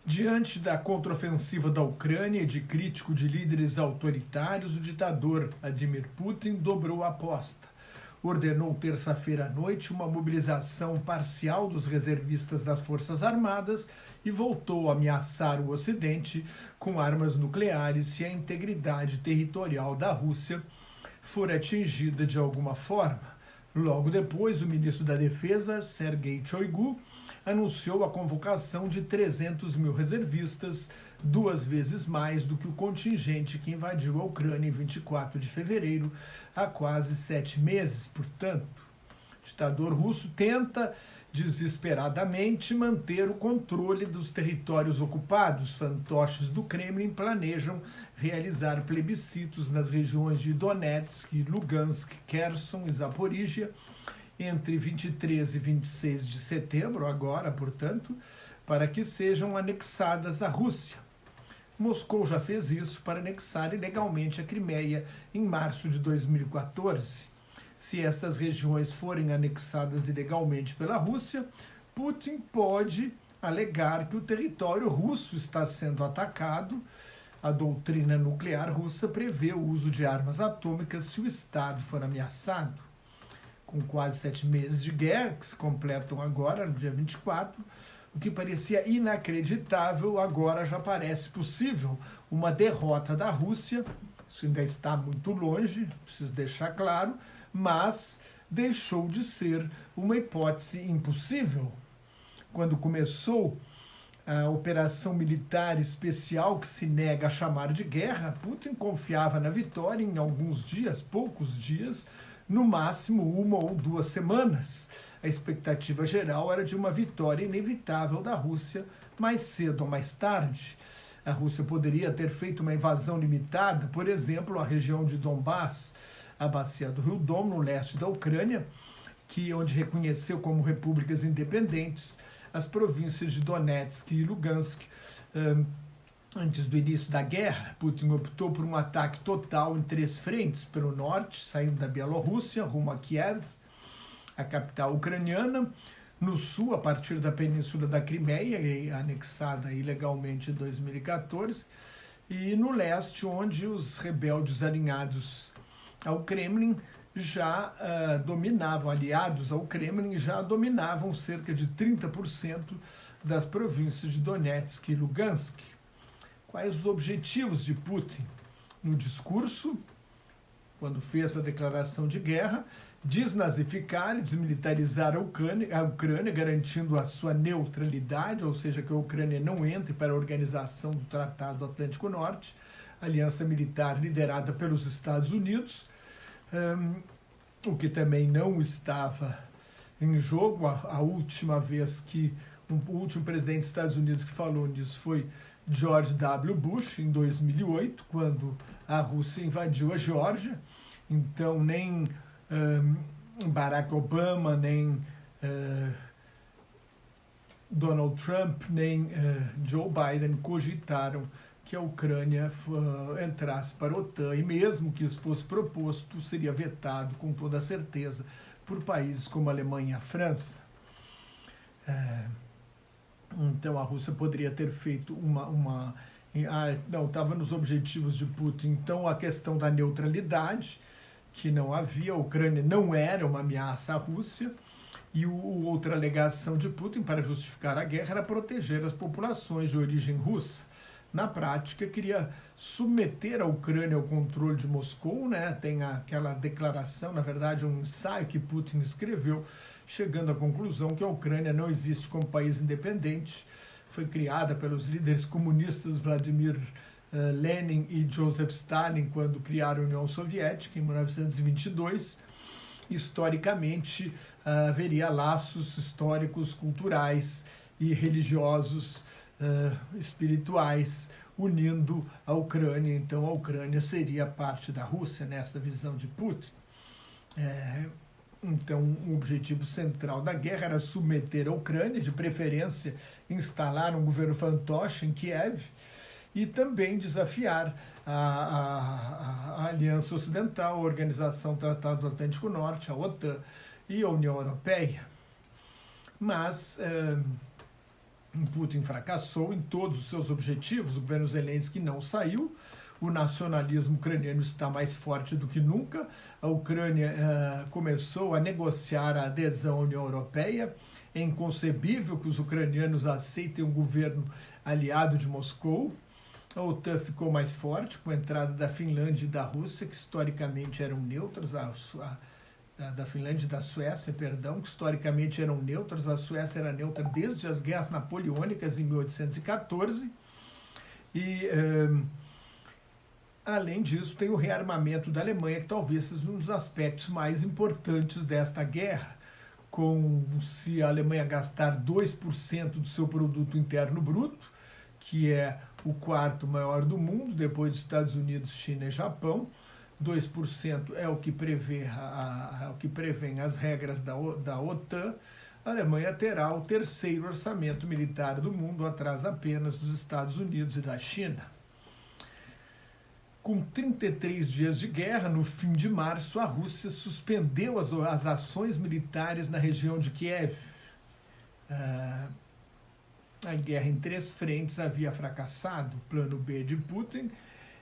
Diante da contraofensiva da Ucrânia e de crítico de líderes autoritários, o ditador Vladimir Putin dobrou a aposta. Ordenou terça-feira à noite uma mobilização parcial dos reservistas das Forças Armadas e voltou a ameaçar o Ocidente com armas nucleares se a integridade territorial da Rússia for atingida de alguma forma. Logo depois, o ministro da Defesa, Sergei Shoigu, anunciou a convocação de 300 mil reservistas, 2 vezes mais do que o contingente que invadiu a Ucrânia em 24 de fevereiro, há quase 7 meses. Portanto, o ditador russo tenta desesperadamente manter o controle dos territórios ocupados. Fantoches do Kremlin planejam realizar plebiscitos nas regiões de Donetsk, Lugansk, Kherson e Zaporíжia entre 23 e 26 de setembro, agora, portanto, para que sejam anexadas à Rússia. Moscou já fez isso para anexar ilegalmente a Crimeia em março de 2014. Se estas regiões forem anexadas ilegalmente pela Rússia, Putin pode alegar que o território russo está sendo atacado. A doutrina nuclear russa prevê o uso de armas atômicas se o Estado for ameaçado. Com quase 7 meses de guerra, que se completam agora, no dia 24, o que parecia inacreditável agora já parece possível. Uma derrota da Rússia, isso ainda está muito longe, preciso deixar claro, mas deixou de ser uma hipótese impossível. Quando começou a operação militar especial que se nega a chamar de guerra, Putin confiava na vitória em alguns dias, poucos dias, no máximo 1 ou 2 semanas. A expectativa geral era de uma vitória inevitável da Rússia, mais cedo ou mais tarde. A Rússia poderia ter feito uma invasão limitada, por exemplo, à região de Donbass, a bacia do Rio Dom, no leste da Ucrânia, onde reconheceu como repúblicas independentes as províncias de Donetsk e Lugansk. Antes do início da guerra, Putin optou por um ataque total em 3 frentes. Pelo norte, saindo da Bielorrússia, rumo a Kiev, a capital ucraniana. No sul, a partir da península da Crimeia, anexada ilegalmente em 2014. E no leste, onde os rebeldes alinhados ao Kremlin já dominavam, aliados ao Kremlin, já dominavam cerca de 30% das províncias de Donetsk e Lugansk. Quais os objetivos de Putin? No discurso, quando fez a declaração de guerra, desnazificar e desmilitarizar a Ucrânia, garantindo a sua neutralidade, ou seja, que a Ucrânia não entre para a organização do Tratado Atlântico Norte, aliança militar liderada pelos Estados Unidos, o que também não estava em jogo. A última vez que o último presidente dos Estados Unidos que falou nisso foi George W. Bush, em 2008, quando a Rússia invadiu a Geórgia. Então, nem Barack Obama, nem Donald Trump, nem Joe Biden cogitaram que a Ucrânia entrasse para a OTAN. E mesmo que isso fosse proposto, seria vetado, com toda certeza, por países como a Alemanha e a França. Então, a Rússia poderia ter feito não, estava nos objetivos de Putin. Então, a questão da neutralidade, que não havia, a Ucrânia não era uma ameaça à Rússia, e outra alegação de Putin para justificar a guerra era proteger as populações de origem russa. Na prática, queria submeter a Ucrânia ao controle de Moscou, né? Tem aquela declaração, na verdade, um ensaio que Putin escreveu, chegando à conclusão que a Ucrânia não existe como país independente. Foi criada pelos líderes comunistas Vladimir Lenin e Joseph Stalin quando criaram a União Soviética, em 1922. Historicamente, haveria laços históricos, culturais e religiosos, espirituais, unindo a Ucrânia. Então, a Ucrânia seria parte da Rússia, nessa visão de Putin. Então, o objetivo central da guerra era submeter a Ucrânia, de preferência instalar um governo fantoche em Kiev, e também desafiar a Aliança Ocidental, a Organização do Tratado do Atlântico Norte, a OTAN e a União Europeia. Mas Putin fracassou em todos os seus objetivos, o governo Zelensky não saiu, o nacionalismo ucraniano está mais forte do que nunca, a Ucrânia começou a negociar a adesão à União Europeia, é inconcebível que os ucranianos aceitem um governo aliado de Moscou, a OTAN ficou mais forte com a entrada da Finlândia e da Rússia, que historicamente eram neutros, da Finlândia e da Suécia, perdão, que historicamente eram neutras. A Suécia era neutra desde as guerras napoleônicas em 1814. Além disso, tem o rearmamento da Alemanha, que talvez seja um dos aspectos mais importantes desta guerra. Se a Alemanha gastar 2% do seu produto interno bruto, que é o quarto maior do mundo, depois dos Estados Unidos, China e Japão, 2% é o que prevêem as regras da OTAN, a Alemanha terá o terceiro orçamento militar do mundo, atrás apenas dos Estados Unidos e da China. Com 33 dias de guerra, no fim de março, a Rússia suspendeu as ações militares na região de Kiev. A guerra em 3 frentes havia fracassado. O plano B de Putin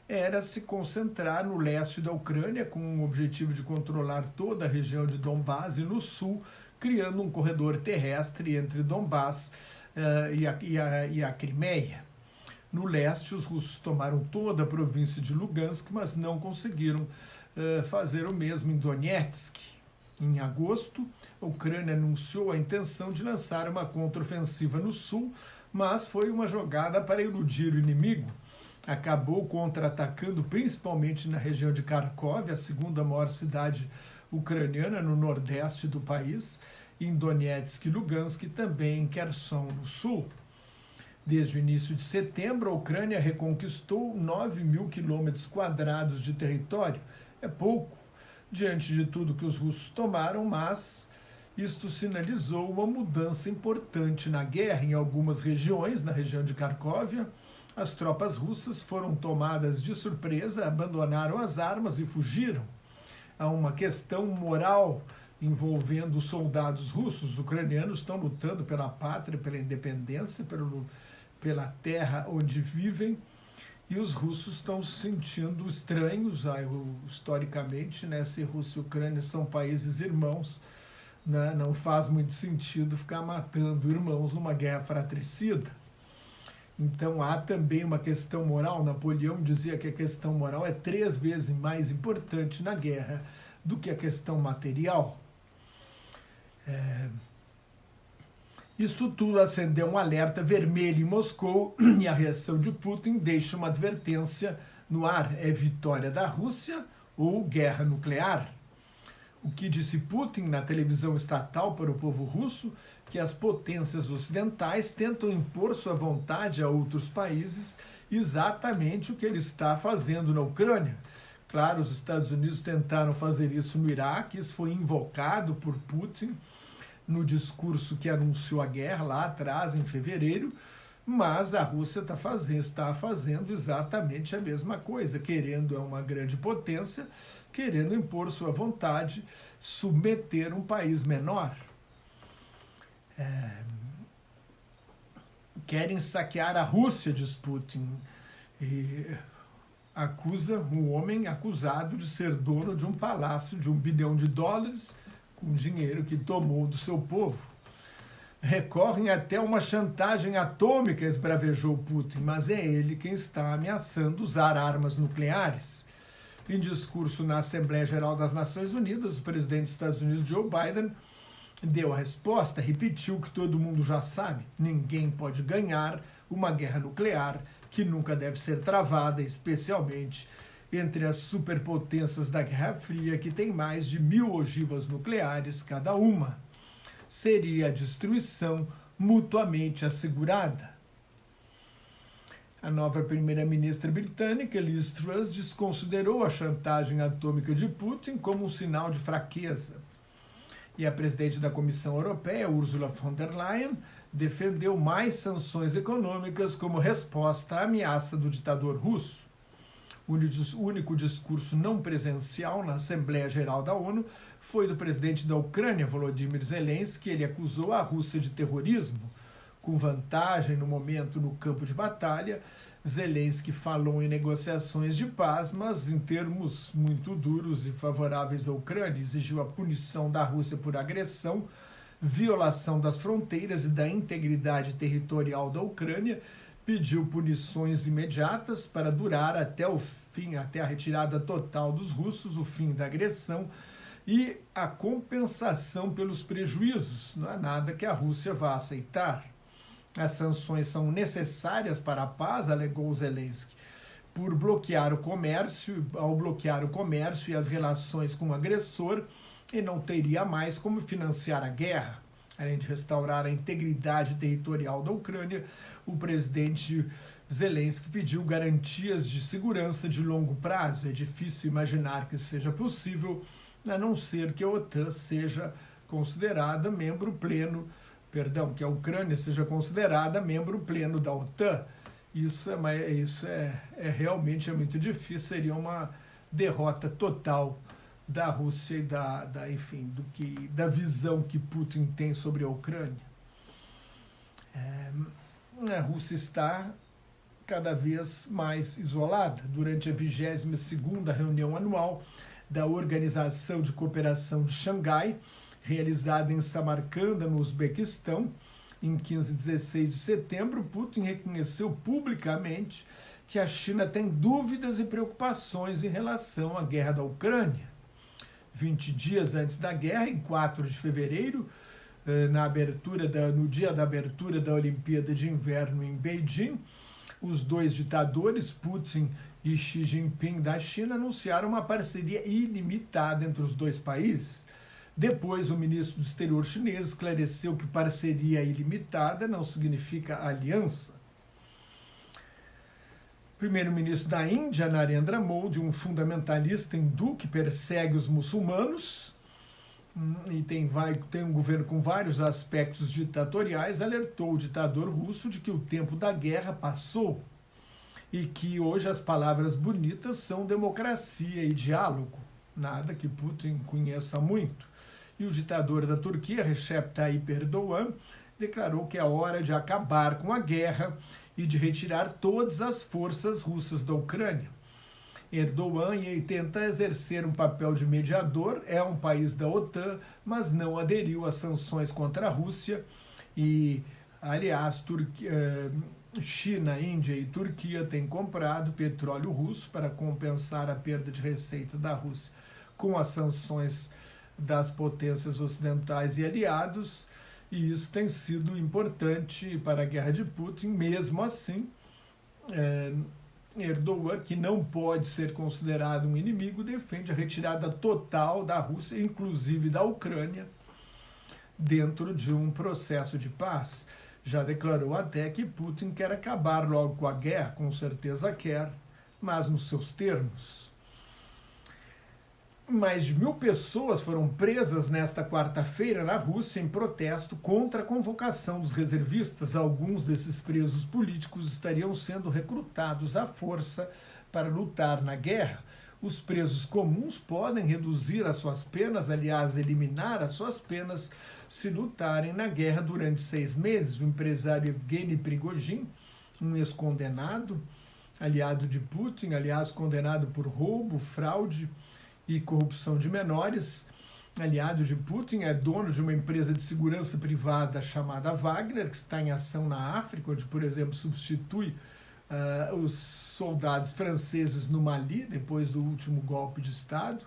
era se concentrar no leste da Ucrânia, com o objetivo de controlar toda a região de Donbás e no sul, criando um corredor terrestre entre Donbás e a Crimeia. No leste, os russos tomaram toda a província de Lugansk, mas não conseguiram fazer o mesmo em Donetsk. Em agosto, a Ucrânia anunciou a intenção de lançar uma contraofensiva no sul, mas foi uma jogada para iludir o inimigo. Acabou contra-atacando principalmente na região de Kharkov, a segunda maior cidade ucraniana no nordeste do país, em Donetsk e Lugansk, e também em Kherson, no sul. Desde o início de setembro, a Ucrânia reconquistou 9.000 quilômetros quadrados de território. É pouco, diante de tudo que os russos tomaram, mas isto sinalizou uma mudança importante na guerra. Em algumas regiões, na região de Kharkov, as tropas russas foram tomadas de surpresa, abandonaram as armas e fugiram. Há uma questão moral envolvendo os soldados russos. Os ucranianos estão lutando pela pátria, pela independência, pela terra onde vivem, e os russos estão se sentindo estranhos. Historicamente, né, se Rússia e Ucrânia são países irmãos, né, não faz muito sentido ficar matando irmãos numa guerra fratricida. Então há também uma questão moral. Napoleão dizia que a questão moral é 3 vezes mais importante na guerra do que a questão material. Isto tudo acendeu um alerta vermelho em Moscou, e a reação de Putin deixa uma advertência no ar: é vitória da Rússia ou guerra nuclear? O que disse Putin na televisão estatal para o povo russo? Que as potências ocidentais tentam impor sua vontade a outros países, exatamente o que ele está fazendo na Ucrânia. Claro, os Estados Unidos tentaram fazer isso no Iraque, isso foi invocado por Putin no discurso que anunciou a guerra lá atrás, em fevereiro, mas a Rússia está fazendo exatamente a mesma coisa, é uma grande potência, querendo impor sua vontade, submeter um país menor. Querem saquear a Rússia, diz Putin, e acusa um homem acusado de ser dono de um palácio de $1 bilhão com dinheiro que tomou do seu povo. Recorrem até uma chantagem atômica, esbravejou Putin, mas é ele quem está ameaçando usar armas nucleares. Em discurso na Assembleia Geral das Nações Unidas, o presidente dos Estados Unidos, Joe Biden, deu a resposta, repetiu que todo mundo já sabe: ninguém pode ganhar uma guerra nuclear, que nunca deve ser travada, especialmente entre as superpotências da Guerra Fria, que tem mais de 1.000 ogivas nucleares cada uma. Seria a destruição mutuamente assegurada. A nova primeira-ministra britânica, Liz Truss, desconsiderou a chantagem atômica de Putin como um sinal de fraqueza. E a presidente da Comissão Europeia, Ursula von der Leyen, defendeu mais sanções econômicas como resposta à ameaça do ditador russo. O único discurso não presencial na Assembleia Geral da ONU foi do presidente da Ucrânia, Volodymyr Zelensky. Ele acusou a Rússia de terrorismo. com vantagem no momento no campo de batalha. Zelensky falou em negociações de paz, mas em termos muito duros e favoráveis à Ucrânia, exigiu a punição da Rússia por agressão, violação das fronteiras e da integridade territorial da Ucrânia, pediu punições imediatas para durar até o fim, até a retirada total dos russos, o fim da agressão e a compensação pelos prejuízos. Não é nada que a Rússia vá aceitar. As sanções são necessárias para a paz, alegou Zelensky, por bloquear o comércio, ao bloquear o comércio e as relações com o agressor, e não teria mais como financiar a guerra. Além de restaurar a integridade territorial da Ucrânia, o presidente Zelensky pediu garantias de segurança de longo prazo. É difícil imaginar que isso seja possível, a não ser que a OTAN seja considerada membro pleno, que a Ucrânia seja considerada membro pleno da OTAN. Isso realmente é muito difícil, seria uma derrota total da Rússia e da visão que Putin tem sobre a Ucrânia. A Rússia está cada vez mais isolada. Durante a 22ª reunião anual da Organização de Cooperação de Xangai, realizada em Samarcanda, no Uzbequistão, em 15 e 16 de setembro, Putin reconheceu publicamente que a China tem dúvidas e preocupações em relação à guerra da Ucrânia. 20 dias antes da guerra, em 4 de fevereiro, no dia da abertura da Olimpíada de Inverno em Beijing, os dois ditadores, Putin e Xi Jinping da China, anunciaram uma parceria ilimitada entre os dois países. Depois, o ministro do Exterior chinês esclareceu que parceria ilimitada não significa aliança. Primeiro-ministro da Índia, Narendra Modi, um fundamentalista hindu que persegue os muçulmanos e tem um governo com vários aspectos ditatoriais, alertou o ditador russo de que o tempo da guerra passou e que hoje as palavras bonitas são democracia e diálogo, nada que Putin conheça muito. E o ditador da Turquia, Recep Tayyip Erdogan, declarou que é hora de acabar com a guerra e de retirar todas as forças russas da Ucrânia. Erdogan tenta exercer um papel de mediador, é um país da OTAN, mas não aderiu às sanções contra a Rússia e, aliás, China, Índia e Turquia têm comprado petróleo russo para compensar a perda de receita da Rússia com as sanções das potências ocidentais e aliados, e isso tem sido importante para a guerra de Putin. Mesmo assim, Erdogan, que não pode ser considerado um inimigo, defende a retirada total da Rússia, inclusive da Ucrânia, dentro de um processo de paz. Já declarou até que Putin quer acabar logo com a guerra, com certeza quer, mas nos seus termos. Mais de 1.000 pessoas foram presas nesta quarta-feira na Rússia em protesto contra a convocação dos reservistas. Alguns desses presos políticos estariam sendo recrutados à força para lutar na guerra. Os presos comuns podem reduzir as suas penas, aliás, eliminar as suas penas, se lutarem na guerra durante 6 meses. O empresário Evgeny Prigozhin, um ex-condenado, aliado de Putin, aliás, condenado por roubo, fraude e corrupção de menores, aliado de Putin, é dono de uma empresa de segurança privada chamada Wagner, que está em ação na África, onde, por exemplo, substitui os soldados franceses no Mali, depois do último golpe de Estado.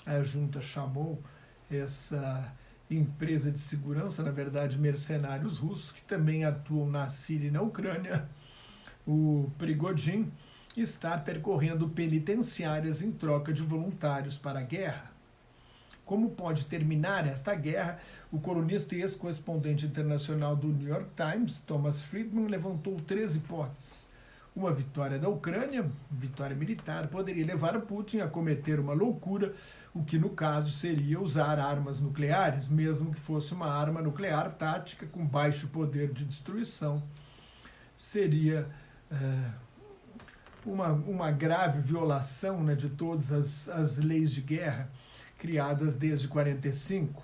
A junta chamou essa empresa de segurança, na verdade, mercenários russos, que também atuam na Síria e na Ucrânia. O Prigozhin está percorrendo penitenciárias em troca de voluntários para a guerra. Como pode terminar esta guerra? O colunista e ex-correspondente internacional do New York Times, Thomas Friedman, levantou 3 hipóteses. Uma vitória da Ucrânia, vitória militar, poderia levar Putin a cometer uma loucura, o que no caso seria usar armas nucleares, mesmo que fosse uma arma nuclear tática com baixo poder de destruição. Seria uma grave violação, de todas as leis de guerra criadas desde 1945.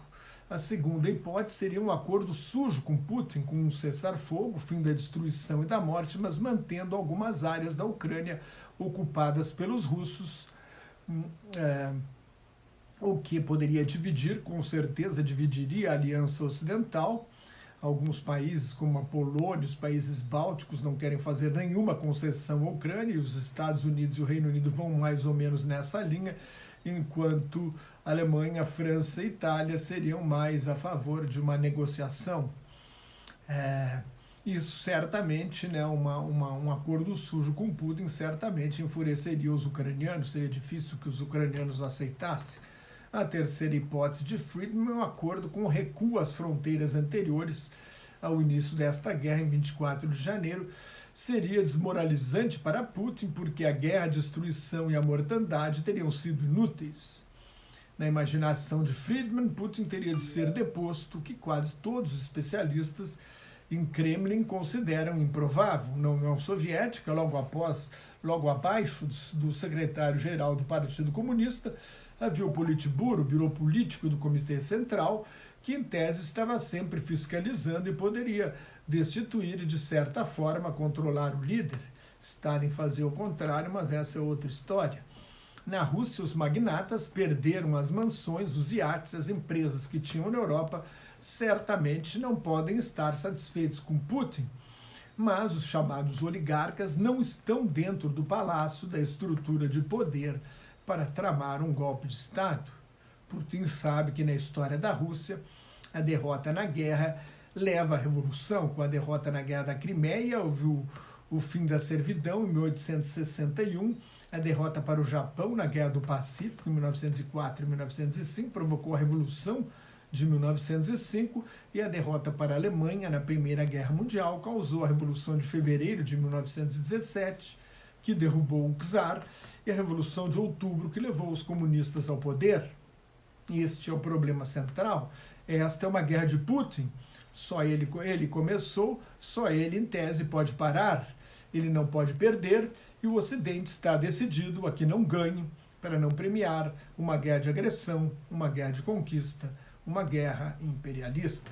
A segunda hipótese seria um acordo sujo com Putin, com um cessar-fogo, fim da destruição e da morte, mas mantendo algumas áreas da Ucrânia ocupadas pelos russos, o que poderia dividir, com certeza dividiria a Aliança Ocidental. Alguns países, como a Polônia, os países bálticos, não querem fazer nenhuma concessão à Ucrânia, e os Estados Unidos e o Reino Unido vão mais ou menos nessa linha, enquanto a Alemanha, a França e a Itália seriam mais a favor de uma negociação. Isso certamente, né, um acordo sujo com Putin, certamente enfureceria os ucranianos, seria difícil que os ucranianos aceitassem. A terceira hipótese de Friedman é um acordo com recuo às fronteiras anteriores ao início desta guerra, em 24 de janeiro. Seria desmoralizante para Putin, porque a guerra, a destruição e a mortandade teriam sido inúteis. Na imaginação de Friedman, Putin teria de ser deposto, que quase todos os especialistas em Kremlin consideram improvável. Na União Soviética, logo abaixo do secretário-geral do Partido Comunista, havia o Politburo, o Bureau Político do Comitê Central, que em tese estava sempre fiscalizando e poderia destituir e, de certa forma, controlar o líder. Estarem fazer o contrário, mas essa é outra história. Na Rússia, os magnatas perderam as mansões, os iates, as empresas que tinham na Europa, certamente não podem estar satisfeitos com Putin, mas os chamados oligarcas não estão dentro do palácio, da estrutura de poder, para tramar um golpe de Estado. Putin sabe que na história da Rússia, a derrota na guerra leva à revolução. Com a derrota na Guerra da Crimeia, houve o fim da servidão em 1861, a derrota para o Japão na Guerra do Pacífico, em 1904 e 1905, provocou a Revolução de 1905, e a derrota para a Alemanha na Primeira Guerra Mundial causou a Revolução de Fevereiro de 1917, que derrubou o czar, e a Revolução de Outubro, que levou os comunistas ao poder. Este é o problema central. Esta é uma guerra de Putin. Só ele começou, só ele, em tese, pode parar. Ele não pode perder, e o Ocidente está decidido a que não ganhe, para não premiar uma guerra de agressão, uma guerra de conquista, uma guerra imperialista.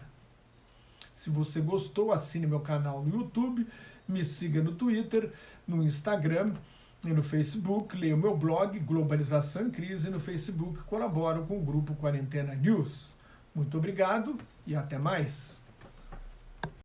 Se você gostou, assine meu canal no YouTube, me siga no Twitter, no Instagram e no Facebook, leia o meu blog Globalização em Crise, e no Facebook colaboro com o grupo Quarentena News. Muito obrigado e até mais.